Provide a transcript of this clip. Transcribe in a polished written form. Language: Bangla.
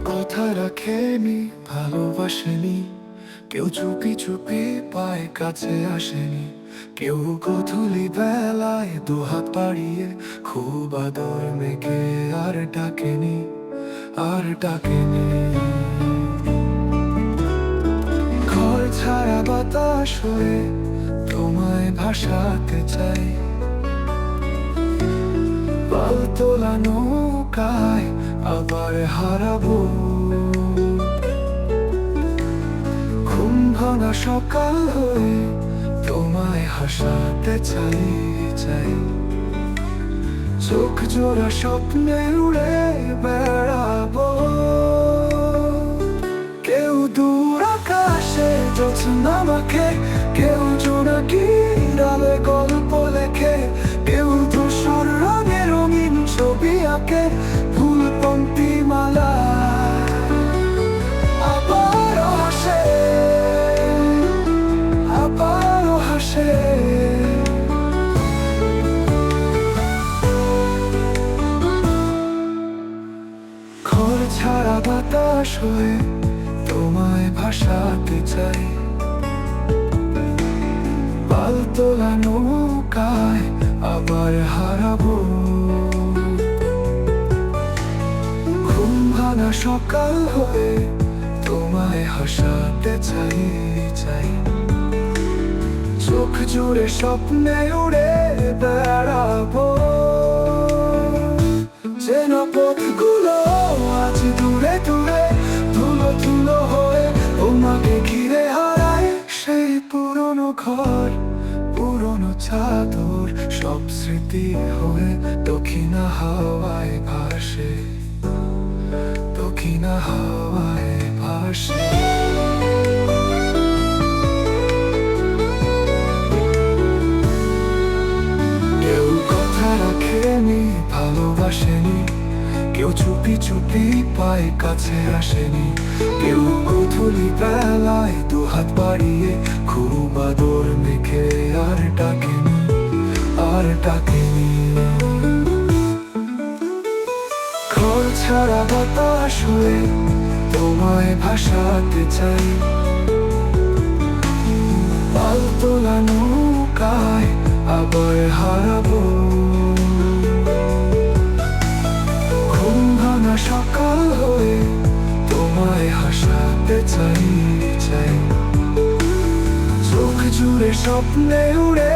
কথা রাখেনি, ভালোবাসেনি, কেউ চুপি চুপি পায় কাছে আসেনি, কেউ গোধূলি বেলায় দুহাত বাড়িয়ে খুব আদর মেঘে আর ডাকেনি, আর ডাকেনি। ঘর ছাড়া বাতাস হয়ে তোমায় ভাসাতে চাই, পাল তোলা নৌকায় আবার হারাবো। ঘুম ভাঙা সকাল হয়ে তোমায় হাসাতে চাই, চাই। চোখ জোড়া স্বপ্নে উড়ে বেড়াবো। কেউ দূর আকাশে জ্যোৎস্না মাখে, কেউ জোনাকি ডালে গল্প লেখে, কেউ ধূসর রঙে রঙিন ছবি আঁকে ফুল পংক্তি মালা। আবারও হাসে, আবারও হাসে। ঘর ছাড়া বাতাস হয়ে তোমায় ভাসাতে চাই, পাল তোলা নৌকায় আবার হারাবো। ঘুম ভাঙা সকাল হয়ে তোমায় হাসাতে চাই, চাই। চোখ জুড়ে স্বপ্নে উড়ে বেড়াবো। চেনা পথগুলো আজ দূরে দূরে, ধুলো ধুলো হয়ে তোমাকে ঘিরে হারায়। সেই পুরনো ঘর, পুরনো চাদর, সব স্মৃতি হয়ে দক্ষিণা হাওয়ায় ভাসে, দক্ষিণা হাওয়ায় ভাসে। কেউ কথা রাখেনি, ভালোবাসেনি, কেউ চুপি চুপি পায় কাছে আসেনি, কেউ গোধূলি বেলায় দুহাত বাড়িয়ে খুব আদর মেখে আর ডাকেনি, আর ডাকেনি। ঘর ছাড়া বাতাস হয়ে তোমায় ভাসাতে চাই, পাল তোলা নৌকায় আবার হারাবো। ঘুম ভাঙা সকাল হয়ে তোমায় হাসাতে চাই, চাই। চোখ জুড়ে স্বপ্নে উড়ে